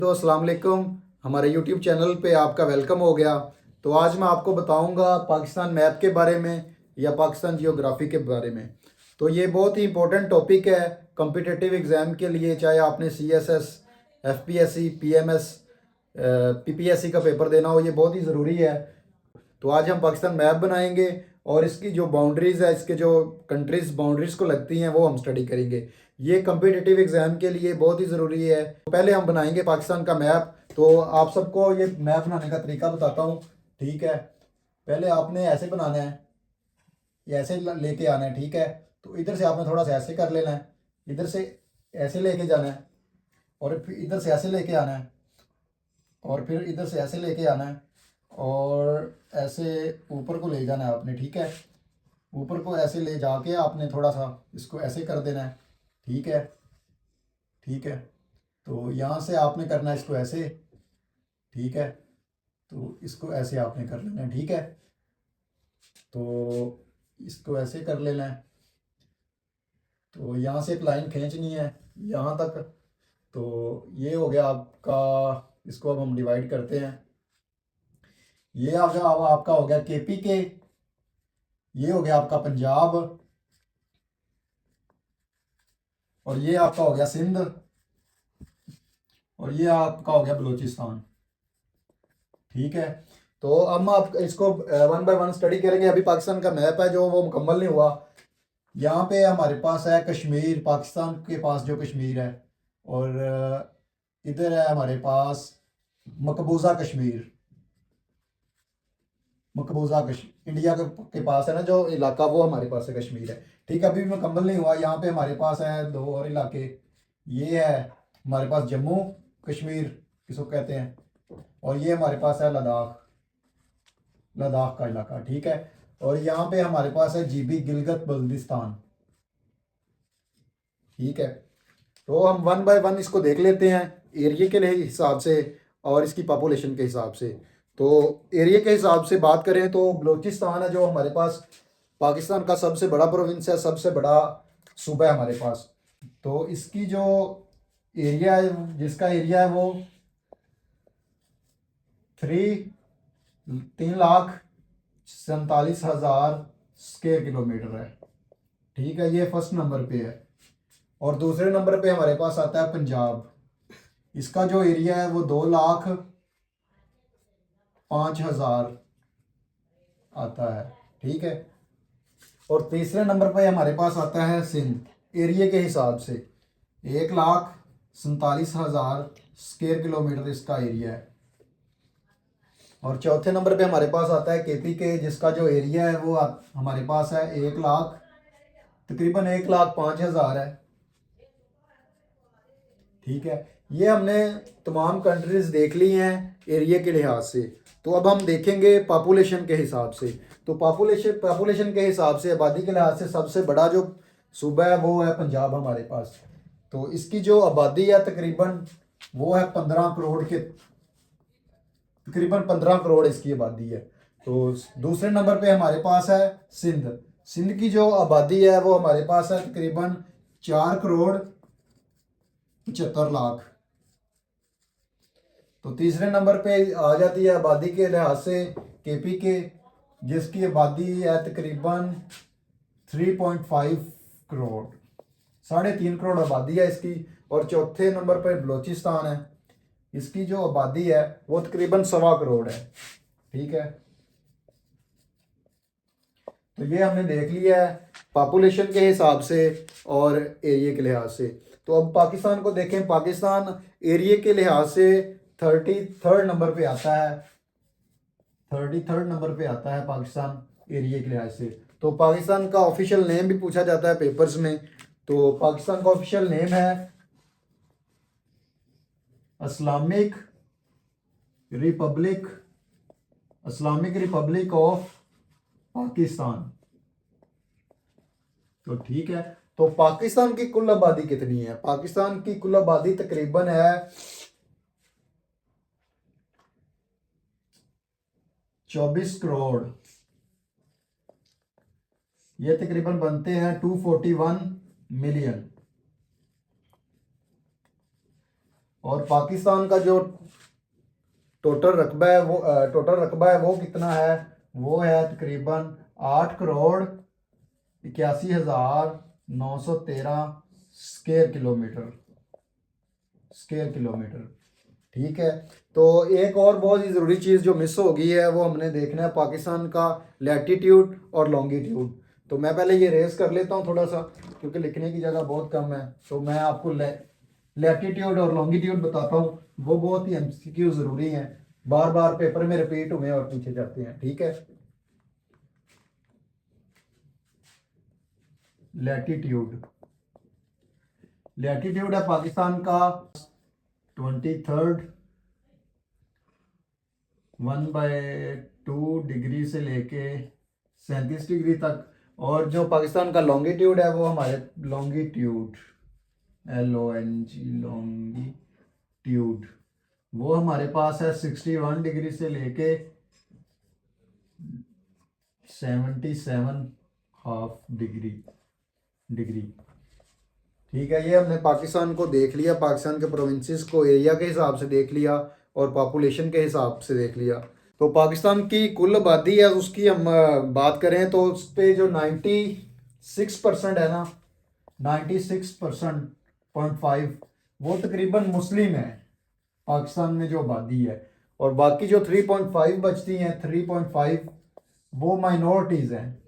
तो अस्सलाम वालेकुम। हमारे यूट्यूब चैनल पे आपका वेलकम हो गया। तो आज मैं आपको बताऊंगा पाकिस्तान मैप के बारे में या पाकिस्तान जियोग्राफी के बारे में। तो ये बहुत ही इंपॉर्टेंट टॉपिक है कॉम्पिटिटिव एग्ज़ाम के लिए, चाहे आपने CSS, FPSC, PMS, PPSC का पेपर देना हो, ये बहुत ही ज़रूरी है। तो आज हम पाकिस्तान मैप बनाएंगे और इसकी जो बाउंड्रीज़ है, इसके जो कंट्रीज़ बाउंड्रीज़ को लगती हैं, वो हम स्टडी करेंगे। ये कम्पिटिटिव एग्ज़ाम के लिए बहुत ही ज़रूरी है। तो पहले हम बनाएंगे पाकिस्तान का मैप। तो आप सबको ये मैप बनाने का तरीका बताता हूँ, ठीक है। पहले आपने ऐसे बनाना है, ये ऐसे लेके आना है, ठीक है। तो इधर से आपने थोड़ा सा ऐसे कर लेना है, इधर से ऐसे लेके जाना है, और फिर इधर से ऐसे लेके आना है, और फिर इधर से ऐसे लेके आना है, और ऐसे ऊपर को ले जाना है आपने, ठीक है। ऊपर को ऐसे ले जाके आपने थोड़ा सा इसको ऐसे कर देना है, ठीक है। ठीक है, तो यहाँ से आपने करना है इसको ऐसे, ठीक है। तो इसको ऐसे आपने कर लेना है, ठीक है। तो इसको ऐसे कर लेना है। तो यहाँ से एक लाइन खींचनी है यहाँ तक। तो ये हो गया आपका, इसको अब हम डिवाइड करते हैं। ये आ गया, अब आपका हो गया KPK, ये हो गया आपका पंजाब, और ये आपका हो गया सिंध, और ये आपका हो गया बलूचिस्तान, ठीक है। तो अब हम आप इसको वन बाय वन स्टडी करेंगे। अभी पाकिस्तान का मैप है जो वो मुकम्मल नहीं हुआ। यहाँ पे हमारे पास है कश्मीर, पाकिस्तान के पास जो कश्मीर है, और इधर है हमारे पास मकबूजा कश्मीर। इंडिया के पास है ना जो इलाका, वो हमारे पास है कश्मीर है, ठीक है। अभी भी मुकम्मल नहीं हुआ। यहाँ पे हमारे पास है दो और इलाके। ये है हमारे पास जम्मू कश्मीर, किसको कहते हैं, और ये हमारे पास है लद्दाख, लद्दाख का इलाका, ठीक है। और यहाँ पे हमारे पास है GB गिलगित बल्तिस्तान, ठीक है। तो हम वन बाय वन इसको देख लेते हैं एरिया के लिए हिसाब से और इसकी पॉपुलेशन के हिसाब से। तो एरिया के हिसाब से बात करें तो बलूचिस्तान है जो हमारे पास पाकिस्तान का सबसे बड़ा प्रोविंस है, सबसे बड़ा सूबा है हमारे पास। तो इसकी जो एरिया है, जिसका एरिया है वो 3,47,000 स्क्वायर किलोमीटर है, ठीक है। ये फर्स्ट नंबर पे है। और दूसरे नंबर पे हमारे पास आता है पंजाब। इसका जो एरिया है वो 2,05,000 आता है, ठीक है। और तीसरे नंबर पे हमारे पास आता है सिंध एरिया के हिसाब से, 1,47,000 स्क्वायर किलोमीटर इसका एरिया है। और चौथे नंबर पे हमारे पास आता है KPK, जिसका जो एरिया है वो हमारे पास है 1,00,000, तकरीबन 1,05,000 है, ठीक है। ये हमने तमाम कंट्रीज देख ली हैं एरिया के लिहाज से। तो अब हम देखेंगे पॉपुलेशन के हिसाब से। तो पॉपुलेशन के हिसाब से, आबादी के लिहाज से सबसे बड़ा जो सूबा है वो है पंजाब हमारे पास। तो इसकी जो आबादी है तकरीबन वो है 15 करोड़ के, तकरीबन 15 करोड़ इसकी आबादी है। तो दूसरे नंबर पे हमारे पास है सिंध। सिंध की जो आबादी है वो हमारे पास है तकरीबन 4,75,00,000। तो तीसरे नंबर पे आ जाती है आबादी के लिहाज से KPK, जिसकी आबादी है तकरीबन 3.5 करोड़, 3.5 करोड़ आबादी है इसकी। और चौथे नंबर पर बलूचिस्तान है, इसकी जो आबादी है वो तकरीबन 1.25 करोड़ है, ठीक है। तो ये हमने देख लिया है पॉपुलेशन के हिसाब से और एरिया के लिहाज से। तो अब पाकिस्तान को देखें। पाकिस्तान एरिया के लिहाज से 33rd नंबर पे आता है, 33rd नंबर पे आता है पाकिस्तान एरिया के लिहाज से। तो पाकिस्तान का ऑफिशियल नेम भी पूछा जाता है पेपर्स में। तो पाकिस्तान का ऑफिशियल नेम है Islamic Republic, Islamic Republic of Pakistan. तो ठीक है। तो पाकिस्तान की कुल आबादी कितनी है? पाकिस्तान की कुल आबादी तकरीबन है 24 करोड़। ये तकरीबन बनते हैं 241 मिलियन। और पाकिस्तान का जो टोटल रकबा है वो कितना है, वो है तकरीबन 8,81,913 स्क्वायर किलोमीटर। ठीक है। तो एक और बहुत ही ज़रूरी चीज़ जो मिस हो गई है वो हमने देखना है पाकिस्तान का लैटिट्यूड और लॉन्गिट्यूड। तो मैं पहले ये रेस कर लेता हूँ थोड़ा सा, क्योंकि लिखने की जगह बहुत कम है। तो मैं आपको लैटिट्यूड और लॉन्गिट्यूड बताता हूँ, वो बहुत ही एमसीक्यू ज़रूरी हैं, बार बार पेपर में रिपीट हुए और पूछे जाते हैं। ठीक है। लैटिट्यूड लैटिट्यूड है पाकिस्तान का 23rd 1/2 डिग्री से लेके 37 डिग्री तक। और जो पाकिस्तान का लॉन्गिट्यूड है वो हमारे लॉन्गिट्यूड लॉन्गिट्यूड वो हमारे पास है 61 डिग्री से लेके 77.5 डिग्री। ठीक है। ये हमने पाकिस्तान को देख लिया, पाकिस्तान के प्रोविंसेस को एरिया के हिसाब से देख लिया और पॉपुलेशन के हिसाब से देख लिया। तो पाकिस्तान की कुल आबादी है उसकी हम बात करें तो उस पर जो 96% है ना, 96.5 वो तकरीबन मुस्लिम है पाकिस्तान में जो आबादी है। और बाकी जो 3.5 बचती हैं, 3.5 वो माइनॉरिटीज़ हैं।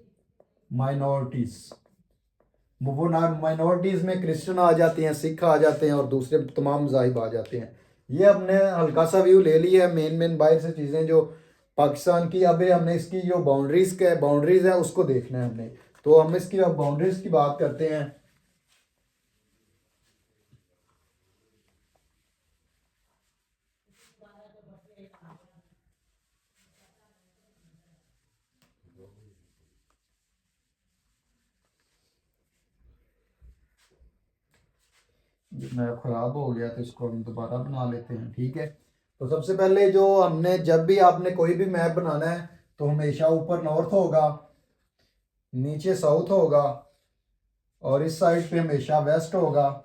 वो ना माइनॉरिटीज़ में क्रिश्चियन आ जाते हैं, सिख आ जाते हैं और दूसरे तमाम मज़ाहिब आ जाते हैं। ये हमने हल्का सा व्यू ले लिया है, मेन बाहर से चीज़ें जो पाकिस्तान की। अब हमने इसकी जो बाउंड्रीज़ है उसको देखना है हमने। तो हम इसकी अब बाउंड्रीज़ की बात करते हैं। मैप ख़राब हो गया तो इसको हम दोबारा बना लेते हैं। ठीक है। तो सबसे पहले जो हमने, जब भी आपने कोई भी मैप बनाना है तो हमेशा ऊपर नॉर्थ होगा, नीचे साउथ होगा, और इस साइड पे हमेशा वेस्ट होगा,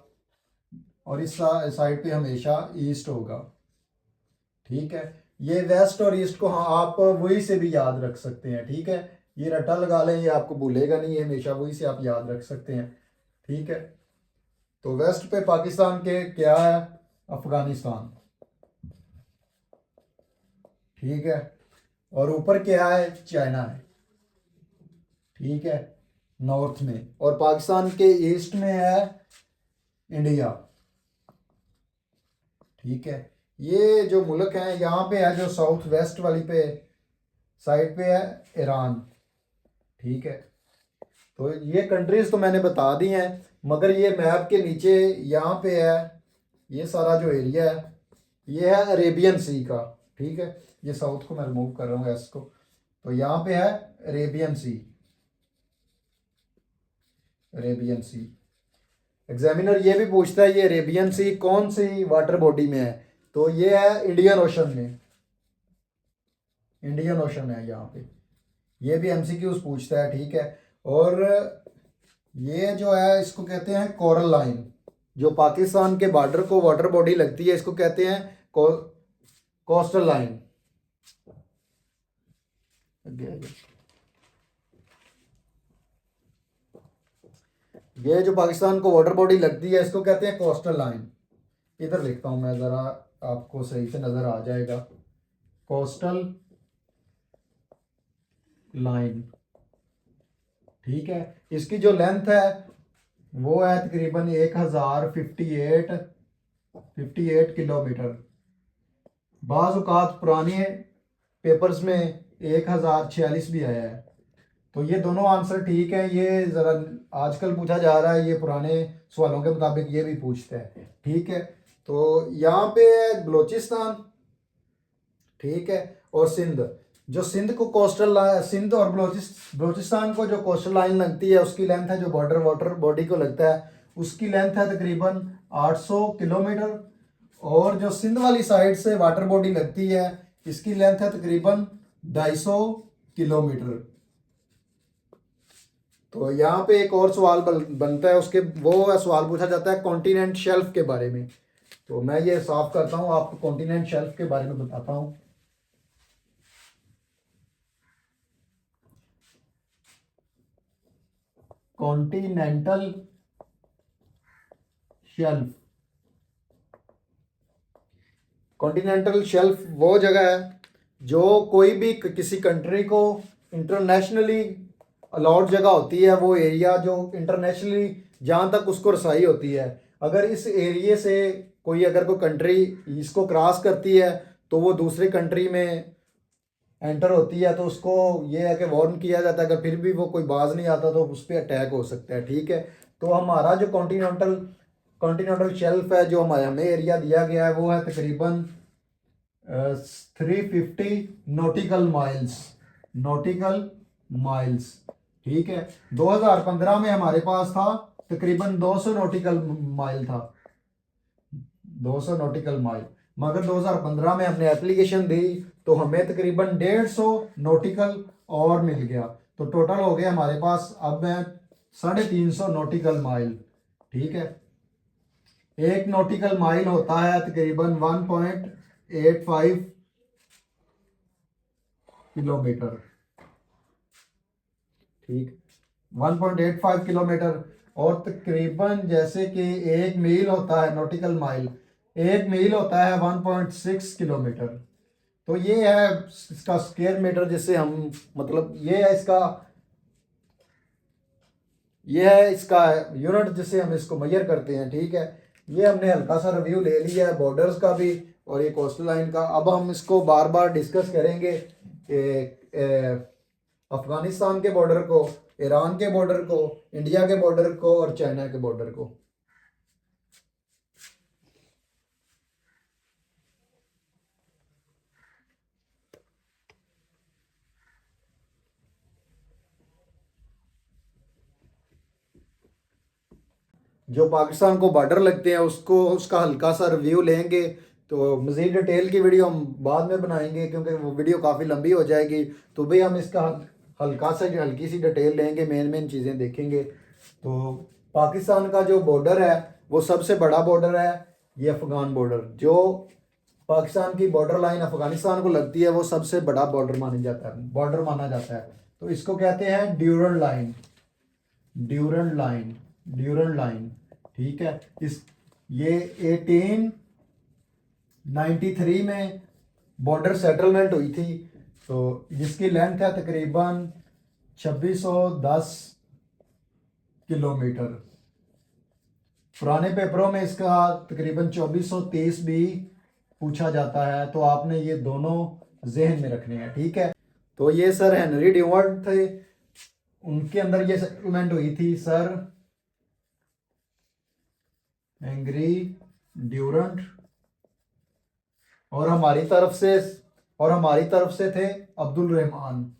और इस साइड पे हमेशा ईस्ट होगा। ठीक है। ये वेस्ट और ईस्ट को हाँ आप वही से भी याद रख सकते हैं। ठीक है। ये रट्टा लगा लें, ये आपको भूलेगा नहीं, ये हमेशा वही से आप याद रख सकते हैं। ठीक है। तो वेस्ट पे पाकिस्तान के क्या है, अफगानिस्तान। ठीक है। और ऊपर क्या है, चाइना है। ठीक है, नॉर्थ में। और पाकिस्तान के ईस्ट में है इंडिया। ठीक है। ये जो मुल्क हैं यहाँ पे है, जो साउथ वेस्ट वाली पे साइड पे है ईरान। ठीक है। तो ये कंट्रीज तो मैंने बता दी हैं, मगर ये मैप के नीचे यहाँ पे है, ये सारा जो एरिया है ये है अरेबियन सी का। ठीक है। ये साउथ को मैं रिमूव कर रहा हूँ एस को। तो यहाँ पे है अरेबियन सी। अरेबियन सी एग्जामिनर ये भी पूछता है ये अरेबियन सी कौन सी वाटर बॉडी में है, तो ये है इंडियन ओशन में। इंडियन ओशन है यहाँ पे। ये भी एमसीक्यूज पूछता है। ठीक है। और ये जो है इसको कहते हैं कोरल लाइन, जो पाकिस्तान के बॉर्डर को वाटर बॉडी लगती है, इसको कहते हैं कोस्टल लाइन। ये जो पाकिस्तान को वाटर बॉडी लगती है इसको कहते हैं कोस्टल लाइन। इधर लिखता हूं मैं, ज़रा आपको सही से नज़र आ जाएगा। Coastal line. ठीक है। इसकी जो लेंथ है वो है तकरीबन 1058 किलोमीटर। बाज़ औक़ात पुराने पेपर्स में 1046 भी आया है। तो ये दोनों आंसर ठीक है। ये ज़रा आजकल पूछा जा रहा है, ये पुराने सवालों के मुताबिक ये भी पूछता है। ठीक है। तो यहाँ पे है बलोचिस्तान। ठीक है। और सिंध, जो सिंध को कोस्टल सिंध और बलोचिस्तान को जो कोस्टल लाइन लगती है उसकी लेंथ है, जो बॉर्डर वाटर बॉडी को लगता है उसकी लेंथ है तकरीबन 800 किलोमीटर। और जो सिंध वाली साइड से वाटर बॉडी लगती है इसकी लेंथ है तकरीबन 250 किलोमीटर। तो यहाँ पे एक और सवाल बनता है, उसके वो सवाल पूछा जाता है कॉन्टिनेंट शेल्फ के बारे में। तो मैं ये साफ करता हूँ, आपको कॉन्टिनेंट शेल्फ के बारे में बताता हूँ। कॉन्टिनेंटल शेल्फ, कॉन्टिनेंटल शेल्फ वो जगह है जो कोई भी किसी कंट्री को इंटरनेशनली अलाउड जगह होती है, वो एरिया जो इंटरनेशनली जहाँ तक उसको रसाई होती है। अगर इस एरिए से अगर कोई कंट्री इसको क्रॉस करती है तो वो दूसरे कंट्री में एंटर होती है, तो उसको ये है कि वार्न किया जाता है। अगर फिर भी वो कोई बाज नहीं आता तो उस पर अटैक हो सकता है, ठीक है। तो हमारा जो कॉन्टिनेंटल कॉन्टिनेंटल शेल्फ है, जो हमारे हमें एरिया दिया गया है, वो है तकरीबन 350 नॉटिकल माइल्स, ठीक है। 2015 में हमारे पास था तकरीबन 200 नॉटिकल माइल था, 200 नॉटिकल माइल। मगर 2015 में हमने एप्लीकेशन दी तो हमें तकरीबन 150 नॉटिकल और मिल गया, तो टोटल हो गया हमारे पास अब है 350 नॉटिकल माइल, ठीक है। एक नॉटिकल माइल होता है तकरीबन 1.85 किलोमीटर, ठीक, 1.85 किलोमीटर। और तकरीबन जैसे कि एक मील होता है, नॉटिकल माइल, एक मील होता है 1.6 किलोमीटर। तो ये है इसका स्क्वायर मीटर, जिससे हम मतलब ये है इसका यूनिट जिससे हम इसको मेजर करते हैं, ठीक है। ये हमने हल्का सा रिव्यू ले लिया है बॉर्डर्स का भी और ये कोस्टल लाइन का। अब हम इसको बार बार डिस्कस करेंगे अफगानिस्तान के बॉर्डर को, ईरान के बॉर्डर को, इंडिया के बॉर्डर को और चाइना के बॉर्डर को। जो पाकिस्तान को बॉर्डर लगते हैं उसको उसका हल्का सा रिव्यू लेंगे। तो मज़ीद डिटेल की वीडियो हम बाद में बनाएंगे क्योंकि वो वीडियो काफ़ी लंबी हो जाएगी। तो भाई हम इसका हल्की सी डिटेल लेंगे, मेन मेन चीज़ें देखेंगे। तो पाकिस्तान का जो बॉर्डर है वो सबसे बड़ा बॉर्डर है, ये अफ़गान बॉर्डर। जो पाकिस्तान की बॉर्डर लाइन अफ़गानिस्तान को लगती है वो सबसे बड़ा बॉर्डर माना जाता है। तो इसको कहते हैं ड्यूरन लाइन, ठीक है। इस ये 1893 में बॉर्डर सेटलमेंट हुई थी, तो जिसकी लेंथ है तकरीबन 2610 किलोमीटर। पुराने पेपरों में इसका तकरीबन 2430 भी पूछा जाता है, तो आपने ये दोनों जहन में रखने हैं, ठीक है। तो ये सर हेनरी ड्यूअर्ट थे, उनके अंदर ये सेटलमेंट हुई थी, सर हेनरी ड्यूरंट। और हमारी तरफ से थे अब्दुल रहमान।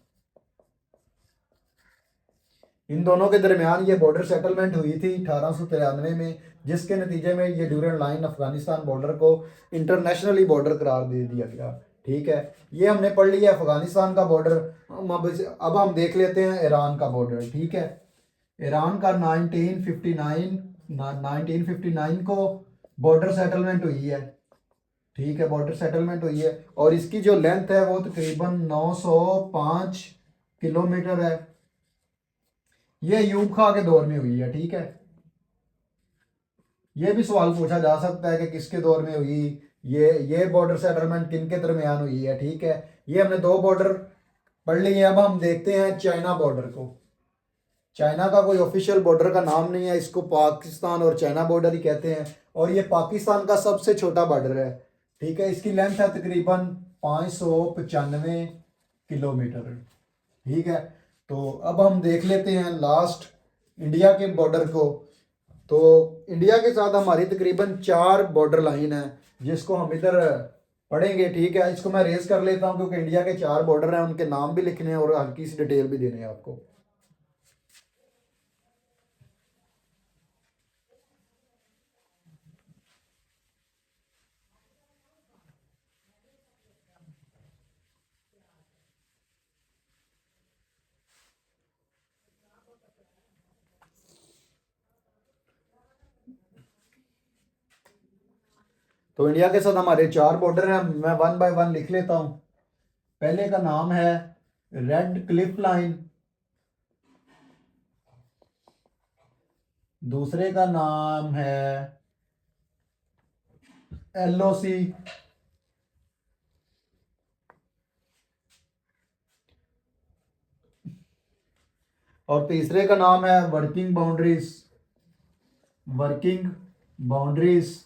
इन दोनों के दरमियान ये बॉर्डर सेटलमेंट हुई थी 1893 में, जिसके नतीजे में ये ड्यूरन लाइन अफगानिस्तान बॉर्डर को इंटरनेशनली बॉर्डर करार दे दिया गया, ठीक है। ये हमने पढ़ लिया अफगानिस्तान का बॉर्डर। अब हम देख लेते हैं ईरान का बॉर्डर, ठीक है। ईरान का 1959 को बॉर्डर सेटलमेंट हुई है, ठीक है, बॉर्डर सेटलमेंट हुई है। और इसकी जो लेंथ है वो तकरीबन 905 किलोमीटर है। ये अयूब खां के दौर में हुई है, ठीक है। ये भी सवाल पूछा जा सकता है कि किसके दौर में हुई, ये बॉर्डर सेटलमेंट किन के दरमियान हुई है, ठीक है। ये हमने दो बॉर्डर पढ़ लिए। अब हम देखते हैं चाइना बॉर्डर को। चाइना का कोई ऑफिशियल बॉर्डर का नाम नहीं है, इसको पाकिस्तान और चाइना बॉर्डर ही कहते हैं। और ये पाकिस्तान का सबसे छोटा बॉर्डर है, ठीक है। इसकी लेंथ है तकरीबन 595 किलोमीटर, ठीक है। तो अब हम देख लेते हैं लास्ट इंडिया के बॉर्डर को। तो इंडिया के साथ हमारी तकरीबन 4 बॉर्डर लाइन है, जिसको हम इधर पढ़ेंगे, ठीक है। इसको मैं रेज कर लेता हूँ क्योंकि इंडिया के 4 बॉर्डर हैं, उनके नाम भी लिखने हैं और हल्की सी डिटेल भी देने हैं आपको। तो इंडिया के साथ हमारे 4 बॉर्डर हैं, मैं 1 बाय 1 लिख लेता हूँ। पहले का नाम है रेड क्लिफ लाइन, दूसरे का नाम है LOC, और तीसरे का नाम है वर्किंग बाउंड्रीज, वर्किंग बाउंड्रीज,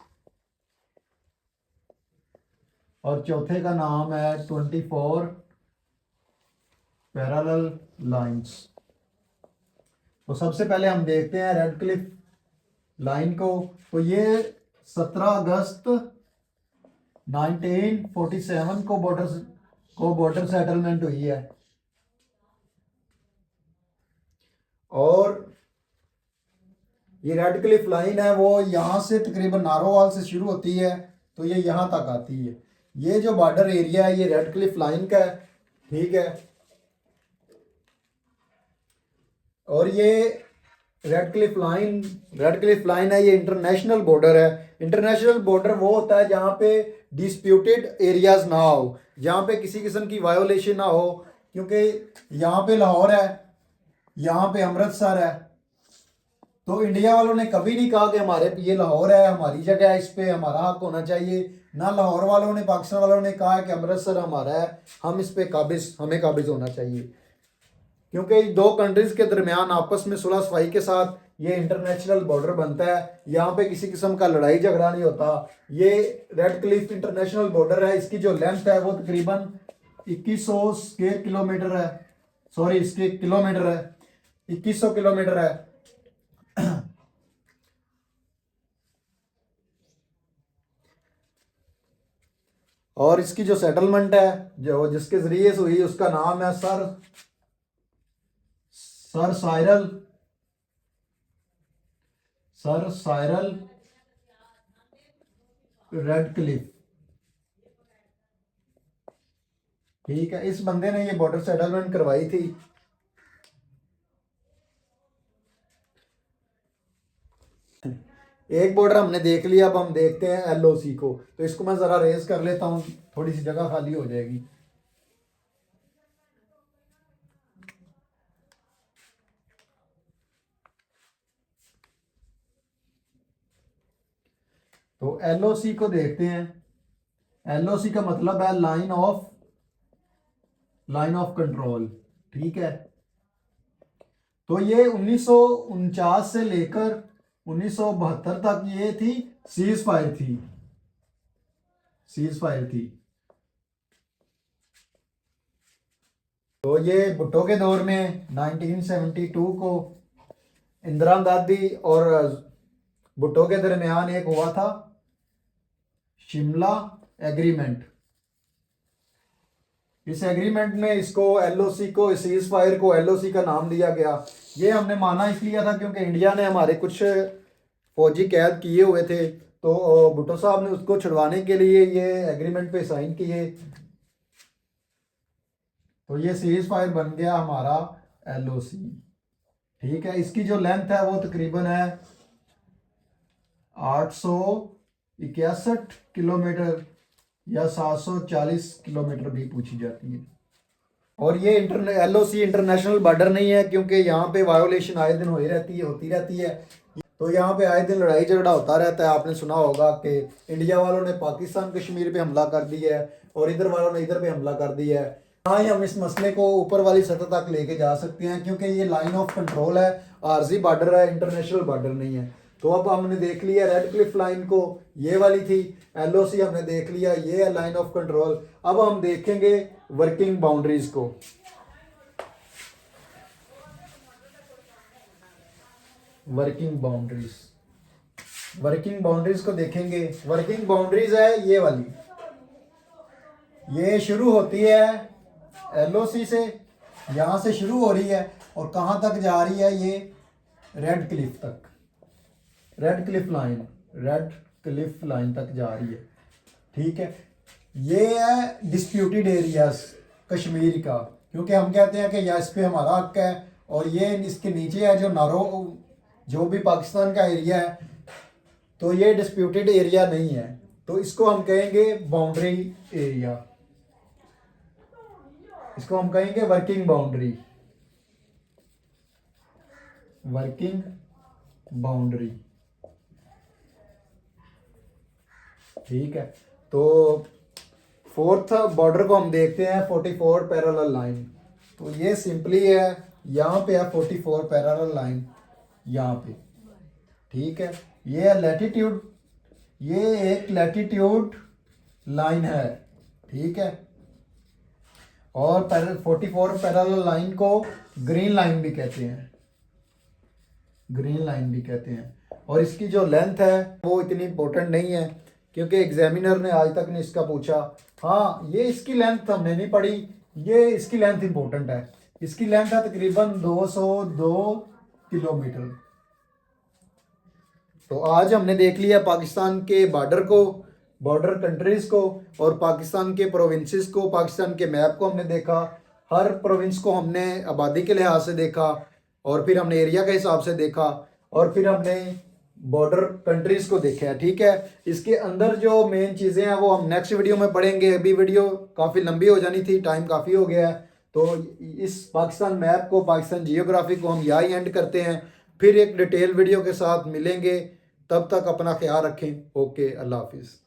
और चौथे का नाम है 24 पैरेलल लाइंस। तो सबसे पहले हम देखते हैं रेड क्लिफ लाइन को। तो ये 17 अगस्त 1947 को बॉर्डर सेटलमेंट हुई है, और ये रेड क्लिफ लाइन है वो यहाँ से तकरीबन नारोवाल से शुरू होती है, तो ये यहाँ तक आती है। ये जो बॉर्डर एरिया है ये रेड क्लिफ लाइन का है, ठीक है। और ये रेड क्लिफ लाइन है, ये इंटरनेशनल बॉर्डर है। इंटरनेशनल बॉर्डर वो होता है जहाँ पे डिस्प्यूटेड एरियाज ना हो, जहाँ पे किसी किस्म की वायोलेशन ना हो, क्योंकि यहाँ पे लाहौर है, यहाँ पे अमृतसर है, तो इंडिया वालों ने कभी नहीं कहा कि हमारे ये लाहौर है, हमारी जगह है, इस पे हमारा हक होना चाहिए। ना लाहौर वालों ने, पाकिस्तान वालों ने कहा है कि अमृतसर हमारा है, हम इस पे हमें काबिज होना चाहिए, क्योंकि दो कंट्रीज के दरमियान आपस में सुलह सफाई के साथ ये इंटरनेशनल बॉर्डर बनता है। यहाँ पे किसी किस्म का लड़ाई झगड़ा नहीं होता। ये रेड क्लिफ इंटरनेशनल बॉर्डर है, इसकी जो लेंथ है वो तकरीबन 2100 स्क्वायर किलोमीटर है, सॉरी स्क्वायर किलोमीटर है, 2100 किलोमीटर है। और इसकी जो सेटलमेंट है जो जिसके जरिए से हुई उसका नाम है सर साइरल रेड क्लिफ, ठीक है। इस बंदे ने ये बॉर्डर सेटलमेंट करवाई थी। एक बॉर्डर हमने देख लिया, अब हम देखते हैं LOC को। तो इसको मैं जरा रेज कर लेता हूँ, थोड़ी सी जगह खाली हो जाएगी। तो LOC को देखते हैं। LOC का मतलब है लाइन ऑफ कंट्रोल, ठीक है। तो ये 1949 से लेकर 1972 तक ये थी सीज फायर थी। तो ये भुट्टो के दौर में 1972 को इंदिरा गांधी और भुट्टो के दरमियान एक हुआ था शिमला एग्रीमेंट। इस एग्रीमेंट में इसको LOC को, सीज फायर को LOC का नाम दिया गया। ये हमने माना इसलिए था क्योंकि इंडिया ने हमारे कुछ फौजी कैद किए हुए थे, तो भुट्टो साहब ने उसको छुड़वाने के लिए ये एग्रीमेंट पे साइन किए, तो ये सीज फायर बन गया हमारा LOC, ठीक है। इसकी जो लेंथ है वो तकरीबन है 861 किलोमीटर या 740 किलोमीटर भी पूछी जाती है। और ये LOC इंटरनेशनल बॉर्डर नहीं है, क्योंकि यहाँ पे वायोलेशन आए दिन होती रहती है। तो यहाँ पे आए दिन लड़ाई झगड़ा होता रहता है। आपने सुना होगा कि इंडिया वालों ने पाकिस्तान कश्मीर पे हमला कर दिया है और इधर वालों ने इधर पे हमला कर दिया है। हाँ ही हम इस मसले को ऊपर वाली सतह तक लेके जा सकते हैं, क्योंकि ये लाइन ऑफ कंट्रोल है, आरजी बॉर्डर है, इंटरनेशनल बॉर्डर नहीं है। तो अब हमने देख लिया रेड क्लिफ लाइन को, ये वाली थी। LOC हमने देख लिया, ये है लाइन ऑफ कंट्रोल। अब हम देखेंगे वर्किंग बाउंड्रीज को। वर्किंग बाउंड्रीज को देखेंगे। वर्किंग बाउंड्रीज है ये वाली, ये शुरू होती है LOC से, यहां से शुरू हो रही है और कहां तक जा रही है, ये रेड क्लिफ तक, रेड क्लिफ लाइन तक जा रही है, ठीक है। ये है डिस्प्यूटेड एरियाज कश्मीर का, क्योंकि हम कहते हैं कि या इस पे हमारा हक है, और ये इसके नीचे है जो भी पाकिस्तान का एरिया है, तो ये डिस्प्यूटेड एरिया नहीं है। तो इसको हम कहेंगे बाउंड्री एरिया, इसको हम कहेंगे वर्किंग बाउंड्री, वर्किंग बाउंड्री। ठीक है, तो फोर्थ बॉर्डर को हम देखते हैं 44 पैरेलल लाइन। तो ये सिंपली है, यहाँ पे है 44 पैरेलल लाइन, यहाँ पे। ठीक है, ये है लैटिट्यूड, ये एक लैटिट्यूड लाइन है। ठीक है, और 44 पैरेलल लाइन को ग्रीन लाइन भी कहते हैं, ग्रीन लाइन भी कहते हैं। और इसकी जो लेंथ है वो इतनी इंपॉर्टेंट नहीं है, क्योंकि एग्जामिनर ने आज तक नहीं इसका पूछा। हाँ, ये इसकी लेंथ हमने नहीं पढ़ी, ये इसकी लेंथ इंपॉर्टेंट है। इसकी लेंथ है तकरीबन 202 किलोमीटर। तो आज हमने देख लिया पाकिस्तान के बॉर्डर को, बॉर्डर कंट्रीज को, और पाकिस्तान के प्रोविंसेस को, पाकिस्तान के मैप को हमने देखा। हर प्रोविंस को हमने आबादी के लिहाज से देखा, और फिर हमने एरिया के हिसाब से देखा, और फिर हमने बॉर्डर कंट्रीज को देखा है। ठीक है, इसके अंदर जो मेन चीज़ें हैं वो हम नेक्स्ट वीडियो में पढ़ेंगे। अभी वीडियो काफ़ी लंबी हो जानी थी, टाइम काफ़ी हो गया है। तो इस पाकिस्तान मैप को, पाकिस्तान जियोग्राफी को हम यहाँ ही एंड करते हैं। फिर एक डिटेल वीडियो के साथ मिलेंगे, तब तक अपना ख्याल रखें। ओके, अल्लाह हाफिज़।